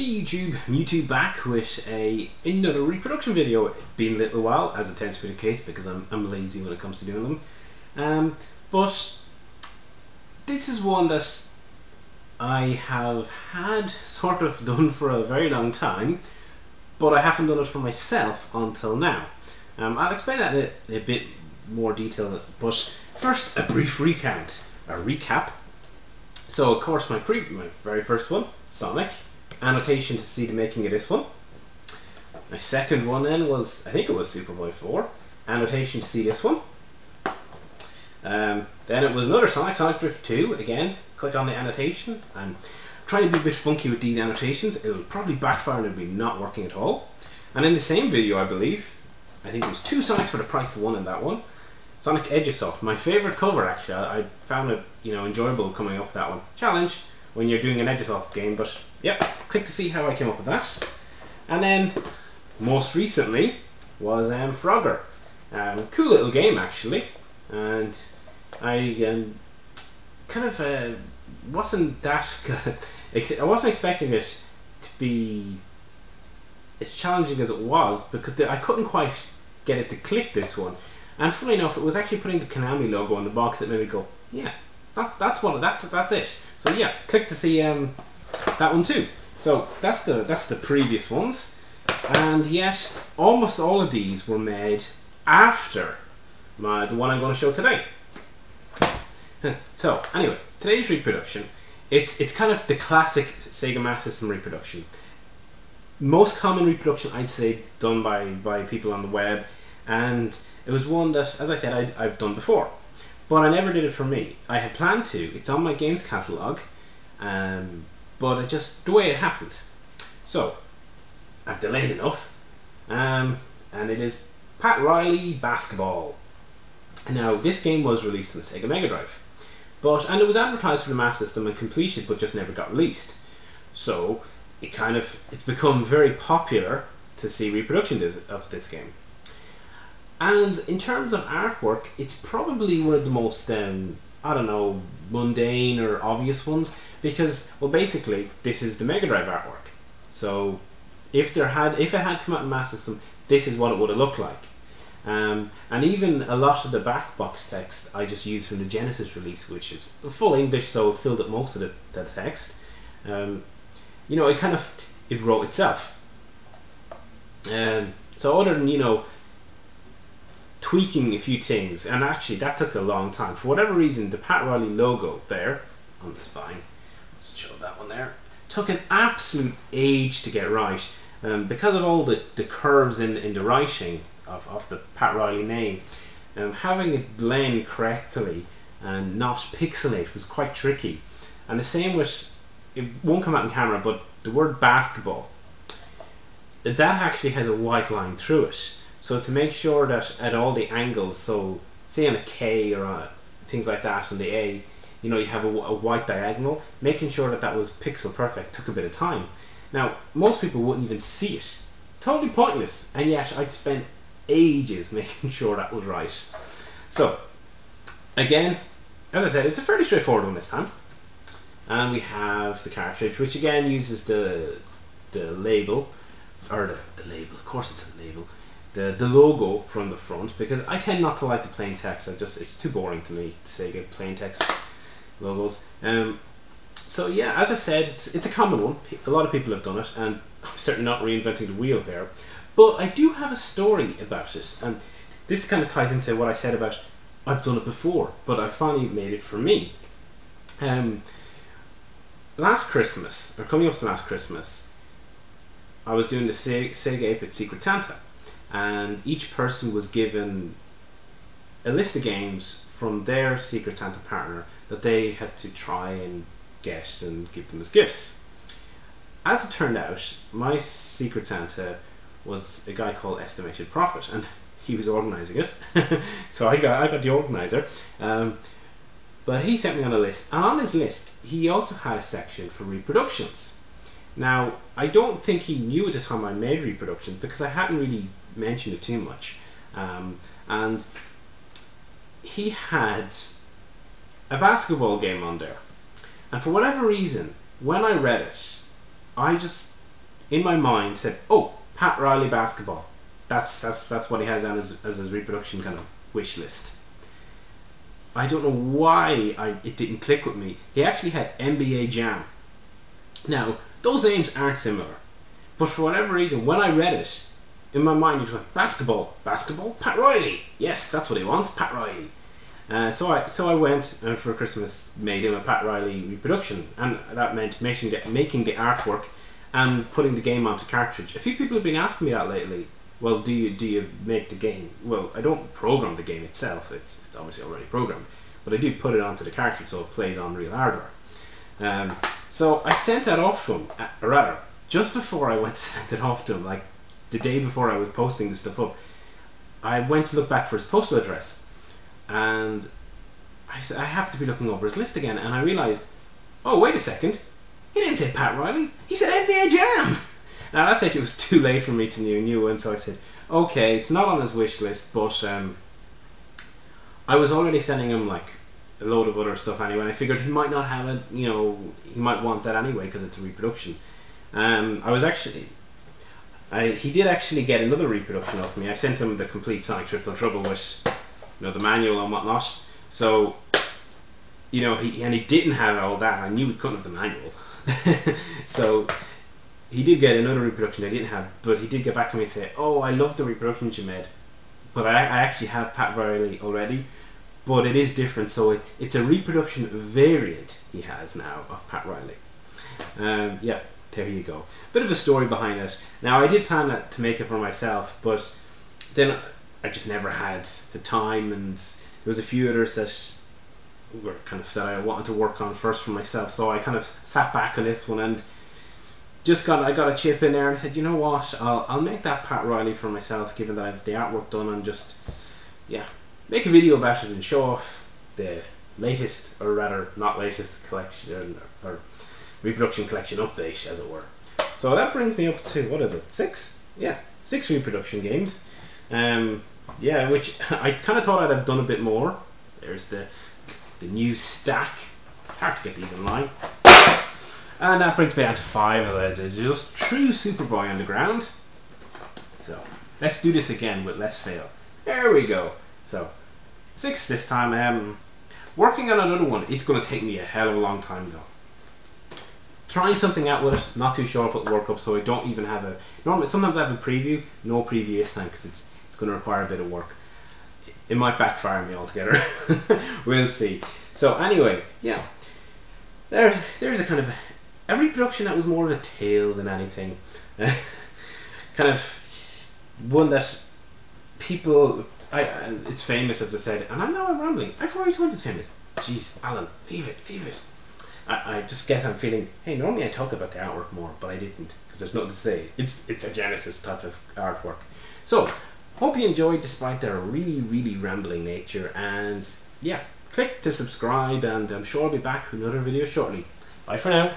Hey YouTube, Mewtwo back with another reproduction video. It's been a little while, as it tends to be the case, because I'm lazy when it comes to doing them. But this is one that I have had sort of done for a very long time, but I haven't done it for myself until now. I'll explain that in a bit more detail, but first a brief recap. So of course my very first one, Sonic. Annotation to see the making of this one. My second one then was, I think it was Superboy 4. Annotation to see this one. Then it was another Sonic Drift 2. Again, click on the annotation. I'm trying to be a bit funky with these annotations. It'll probably backfire and it'll be not working at all. And in the same video, I believe, I think there was 2 Sonics for the price of one in that one. Sonic Edgesoft, my favourite cover actually. I found it, enjoyable coming up with that one. Challenge when you're doing an Edgesoft game, but yep, click to see how I came up with that. And then, most recently, was Frogger. Cool little game actually, and I wasn't that I wasn't expecting it to be as challenging as it was, because I couldn't quite get it to click this one. And funny enough, it was actually putting the Konami logo on the box that made me go, yeah, that's it. So yeah, click to see that one too. So that's the previous ones, and yet almost all of these were made after the one I'm going to show today. So anyway, today's reproduction, it's kind of the classic Sega Master System reproduction. Most common reproduction, I'd say, done by people on the web, and it was one that, as I said, I've done before, but I never did it for me. I had planned to. It's on my games catalogue, but it just, the way it happened. So I've delayed enough, and it is Pat Riley Basketball. Now this game was released on the Sega Mega Drive, and it was advertised for the Master System and completed, but just never got released. So it's become very popular to see reproduction of this game. And in terms of artwork, it's probably one of the most, mundane or obvious ones, because, well, basically, this is the Mega Drive artwork. So, if it had come out in Master System, this is what it would have looked like. And even a lot of the back box text I just used from the Genesis release, which is full English, so it filled up most of the text. It wrote itself. So other than, tweaking a few things, and actually that took a long time. For whatever reason, the Pat Riley logo there on the spine, let's show that one there, took an absolute age to get right, because of all the curves in the writing of the Pat Riley name. Having it blend correctly and not pixelate was quite tricky. And the same with, it won't come out in camera, but the word basketball, that actually has a white line through it. So to make sure that at all the angles, so say on a K or things like that, on the A, you have a white diagonal, making sure that was pixel perfect took a bit of time. Now, most people wouldn't even see it. Totally pointless, and yet I'd spent ages making sure that was right. So, again, as I said, it's a fairly straightforward one this time. And we have the cartridge, which again uses the label, or the label, of course it's a label, the logo from the front, because I tend not to like the plain text. It's too boring to me to say get plain text logos. So yeah, as I said, it's a common one. A lot of people have done it, and I'm certainly not reinventing the wheel here. But I do have a story about it, and this kind of ties into what I said about I've done it before, but I finally made it for me. Last Christmas, or coming up to last Christmas, I was doing the Sega 8-bit Secret Santa, and each person was given a list of games from their Secret Santa partner that they had to try and get and give them as gifts. As it turned out, my Secret Santa was a guy called Estimated Profit, and he was organising it. So I got the organiser, but he sent me on a list, and on his list he also had a section for reproductions. Now, I don't think he knew at the time I made reproductions, because I hadn't really mentioned it too much, and he had a basketball game on there, and for whatever reason, when I read it, I just in my mind said, oh, Pat Riley basketball. That's what he has on as his reproduction kind of wish list. I don't know why it didn't click with me. He actually had NBA Jam. Now, those names aren't similar, but for whatever reason, when I read it, in my mind it went, basketball, Pat Riley. Yes, that's what he wants, Pat Riley. So I went and for Christmas made him a Pat Riley reproduction, and that meant making the artwork and putting the game onto cartridge. A few people have been asking me that lately. Well, do you make the game? Well, I don't program the game itself. It's obviously already programmed, but I do put it onto the cartridge so it plays on real hardware. So I sent that off to him, or rather, just before I went to send it off to him, like the day before I was posting the stuff up, I went to look back for his postal address, and I happened to be looking over his list again, and I realised, oh, wait a second, he didn't say Pat Riley, he said NBA Jam! Now that's actually, it was too late for me to knew, and so I said, okay, it's not on his wish list, but I was already sending him like a load of other stuff anyway, and I figured he might not have it, you know, he might want that anyway because it's a reproduction. He did actually get another reproduction of me. I sent him the complete Sonic Triple Trouble with, you know, the manual and whatnot. So, you know, he didn't have all that. I knew he couldn't have the manual. So he did get another reproduction I didn't have, but he did get back to me and say, oh, I love the reproductions you made, but I actually have Pat Riley already, but it is different, so it's a reproduction variant he has now of Pat Riley. Yeah, there you go. Bit of a story behind it. Now I did plan to make it for myself, but then I just never had the time, and there was a few others that were kind of that I wanted to work on first for myself, so I kind of sat back on this one and I got a chip in there and I said, you know what, I'll make that Pat Riley for myself, given that I have the artwork done, and just, yeah, make a video about it and show off the latest, or rather not latest, collection or reproduction collection update, as it were. So that brings me up to, what is it, 6? Yeah, 6 reproduction games. Yeah, which I kind of thought I'd have done a bit more. There's the new stack. It's hard to get these in line. And that brings me down to 5 of those. It's just true Superboy on the ground. So let's do this again with less fail. There we go. So 6 this time. Working on another one. It's going to take me a hell of a long time though. Trying something out with it. Not too sure if it'll work up. So I don't even have a. Normally, sometimes I have a preview. No preview this time because it's going to require a bit of work. It might backfire me altogether. We'll see. So anyway, yeah. There's a kind of a reproduction that was more of a tale than anything. Kind of one that people, it's famous, as I said, and I know I'm rambling. I've already told it's famous. Jeez, Alan, leave it. I just guess I'm feeling, hey, normally I talk about the artwork more, but I didn't, because there's nothing to say. It's a Genesis type of artwork. So, hope you enjoyed despite their really, really rambling nature, and yeah, click to subscribe, and I'm sure I'll be back with another video shortly. Bye for now.